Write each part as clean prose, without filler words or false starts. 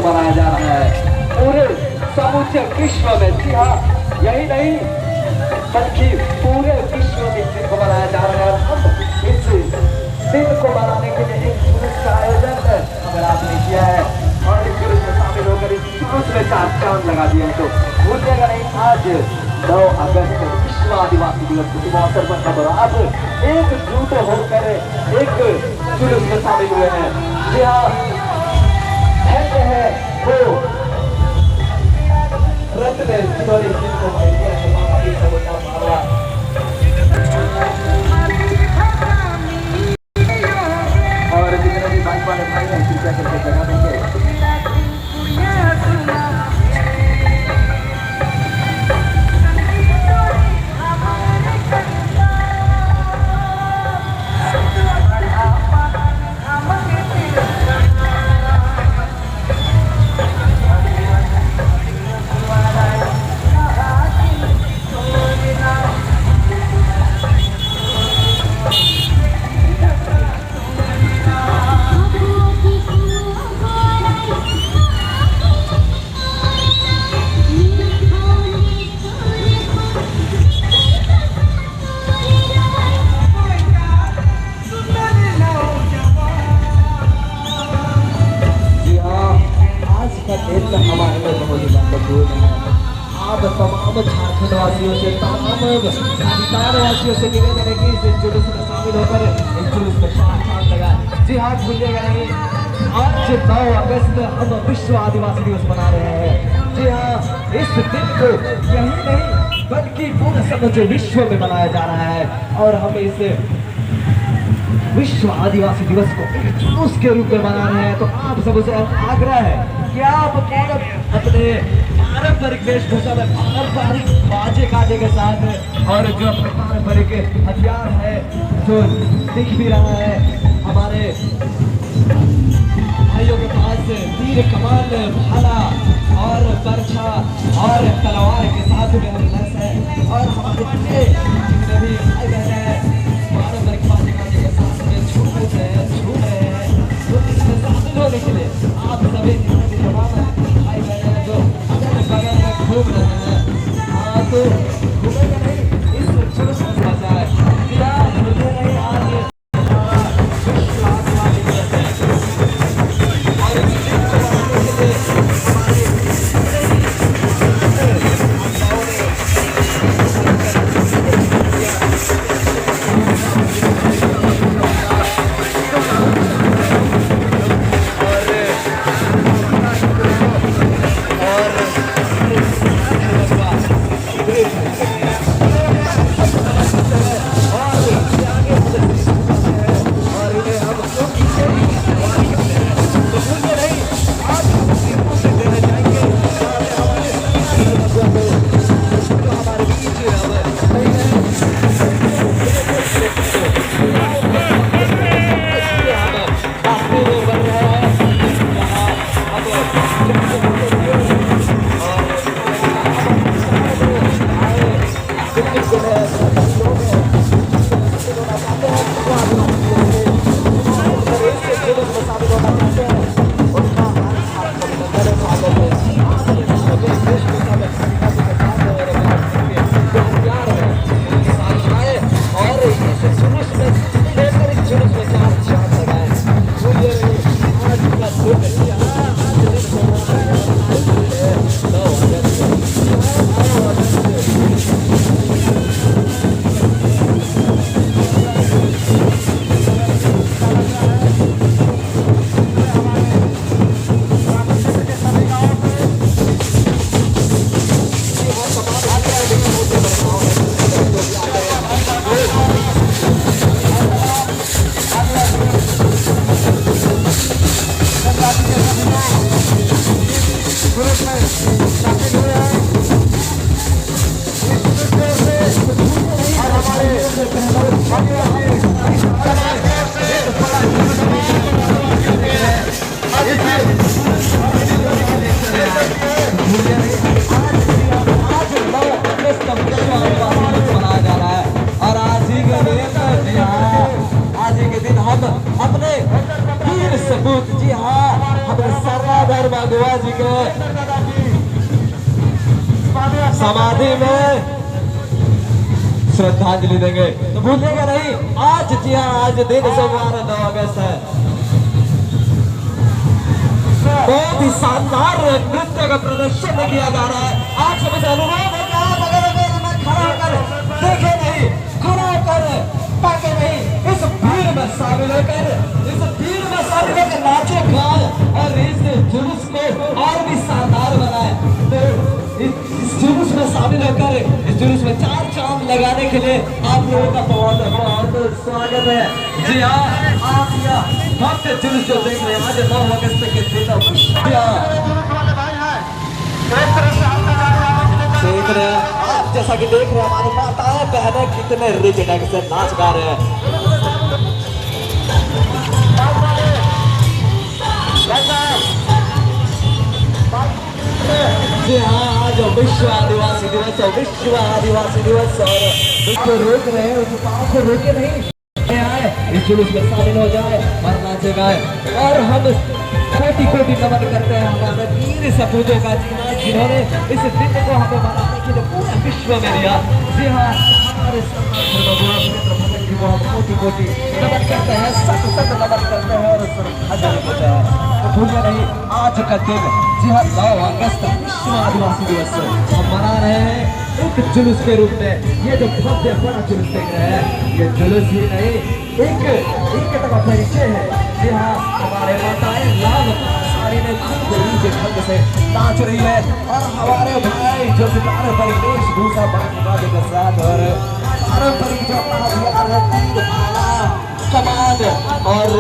मनाया जा रहा है पूरे समूचे विश्व में। जी हाँ, यही नहीं बल्कि पूरे विश्व में इस दिन को मनाया जा रहा है। हम इस दिन को मनाने के लिए एक जुलूस का आयोजन अगर आपने किया है और इस जुलूस में शामिल होकर इस जुलूस में चार चांद लगा दिए हैं तो भूलिएगा नहीं, आज 9 अगस्त विश्व आदिवासी दिवस के अवसर पर खबर आप एकजुट होकर एक जुलूस में शामिल हुए हैं। जी हाँ, कहते हैं वो रत्न जिन्होंने और जितने भी भाई वाले भाई हैं कृपया करके जगह देंगे। तमाम झारखंड वासियों से, तमाम अधिकार वासियों से निवेदन है कि इस जुलूस में शामिल होकर इस जुलूस में चार लगाए। जी हाँ, भूलिएगा नहीं, आज 9 अगस्त हम विश्व आदिवासी दिवस मना रहे हैं। जी हाँ, इस दिन को यही नहीं बल्कि पूरे समूचे विश्व में मनाया जा रहा है और हम इस विश्व आदिवासी दिवस को एक जुलूस के रूप में मना रहे हैं। तो आप सबसे आग्रह है कि आप अपने पारंपरिक वेशभूषा में पारंपरिक बाजे गाजे के साथ और जो अपने पारंपरिक हथियार है जो दिख भी रहा है हमारे भाइयों के पास तीर कमान भाला और बर्छा और तलवार के साथ में हम लैस है और हमारे जितने भी भाई बहन हैं पारंपरिक बाजे गाजे के साथ में झूम रहे हैं तो इसमें शामिल होने के लिए आप सभी भाई बहन जो बगल में घूम रहे हैं हाँ तो घूमेगा नहीं, इस जुलूस में मजा है। मुझे नहीं आज दुआ जी के समाधि में श्रद्धांजलि देंगे। तो भूलिएगा नहीं, आज जी हाँ, आज दिन सोमवार 9 अगस्त है। बहुत ही शानदार नृत्य का प्रदर्शन किया जा रहा है। आप सभी से अनुरोध है कि आप अगर खड़ा होकर देखे नहीं, खड़ा होकर ताकि नहीं, इस भीड़ में शामिल होकर, इस भीड़ में शामिल होकर नाचे गाए और इस जुलूस को और भी शानदार बनाए। तो इस जुलूस में शामिल होकर इस जुलूस में 4 चांद लगाने के लिए आप लोगों का बहुत स्वागत है। जी हाँ, आप यहाँ भक्त जुलूस जो देख रहे हैं आज 9 अगस्त के दिन देख रहे हैं आप, जैसा कि देख रहे हैं हमारे माताएं बहनें कितने रिच ढंग से नाच गा रहे हैं। जी हाँ, आज विश्व आदिवासी दिवस है, विश्व आदिवासी दिवस और उसको रोक रहे हैं, उस पाँव को रोके नहीं आए, इस जुलूस में शामिल हो जाए और नाचे गाए। और हम कोटि कोटि नमन करते हैं हमारे वीर सपूतों का, जिन्होंने इस दिन को हमें मनाने के लिए पूरे विश्व में दिया। जी हाँ, हमारे कोटि कोटि नमन करते हैं, सत सत नमन करते हैं और श्रद्धांजलि देते हैं। तो भूलिए नहीं, आज का दिन जी हाँ 9 अगस्त विश्व आदिवासी दिवस हम मना रहे हैं एक जुलूस के रूप में। ये जो भव्य बड़ा जुलूस देख रहे हैं, ये जुलूस ही नहीं, एक का परिचय है। जी हाँ, हमारे माताएं लाल साड़ी में खूब ढंग से नाच रही है और हमारे भाई जो पारंपरिक वेशभूषा बाजे के साथ और पारंपरिक जो हथियार है, तीर भाला कमान और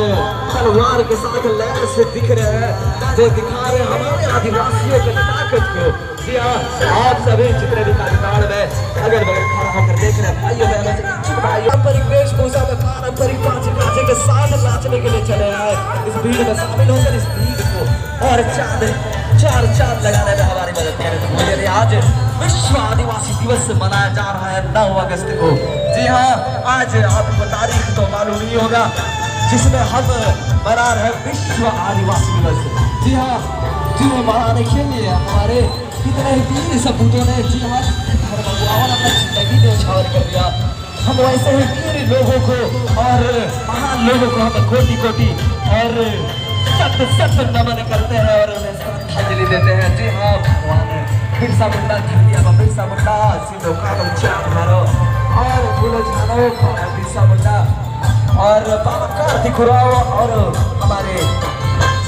तलवार के साथ लहर से दिख रहे हैं, जो दिखा रहे हैं हमारे आदिवासियों की ताकत को। जी हाँ, आप सभी जितने भी कार्यकाल में अगर बगल खड़ा होकर देख रहे हैं भाइयों बहनों से पारंपरिक वेशभूषा में पारंपरिक पांचे के साथ नाचने के लिए चले आए। इस भीड़ में शामिल होकर इस भीड़ को और 4 चांद लगाने में हमारी मदद करें। आज विश्व आदिवासी दिवस मनाया जा रहा है 9 अगस्त को। जी हाँ, आज आपको तारीख तो मालूम नहीं होगा जिसमें हम मना रहे हैं विश्व आदिवासी दिवस। जी हाँ, जिन्हें मनाने के लिए हमारे कितने ही वीर सपूतों ने जी हाँ अपना जिंदगी न्यौछावर कर दिया। हम वैसे ही वीर लोगों को और महान लोगों को हम कोटि कोटि और सत नमन करते हैं और उन्हें श्रद्धांजलि देते हैं। जी हाँ, भगवान बिरसा मुंडा, धरती बाबा बिरसा मुंडा, सिंधु कानू चाँद भरो और बोलो जानो बिरसा मुंडा और बाबा कार्तिक उराव और हमारे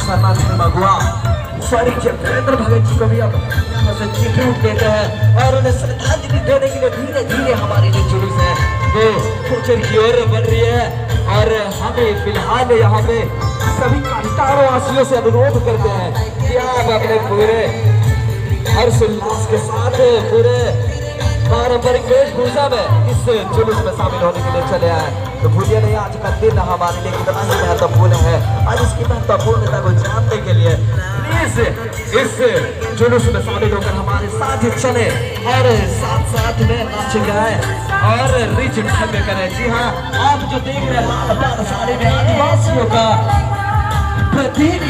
सनातन मगुआ स्वर्गीय वीरेंद्र भगत जी को भी अब यहाँ से चिट्ठी देते हैं और उन्हें श्रद्धांजलि देने के लिए धीरे धीरे हमारी जो जुलूस है वो फुचर की ओर बढ़ रही है। और हमें फिलहाल यहाँ पे सभी कांटारों वासियों से अनुरोध करते हैं कि आप अपने पूरे हर्षोल्लास के साथ पूरे पारंपरिक वेशभूषा में इस जुलूस में शामिल होने के लिए चले आए। तो भूलिए नहीं, आज का दिन हमारे लिए कितना ही महत्वपूर्ण है। आज इसकी महत्वपूर्णता को जानने के लिए प्लीज इस जुलूस में शामिल होकर हमारे साथ चले और साथ में नाच गाए और रिच ढंग करें। जी हाँ, आप जो देख रहे हैं लाल साड़ी में आदिवासियों का प्रतीक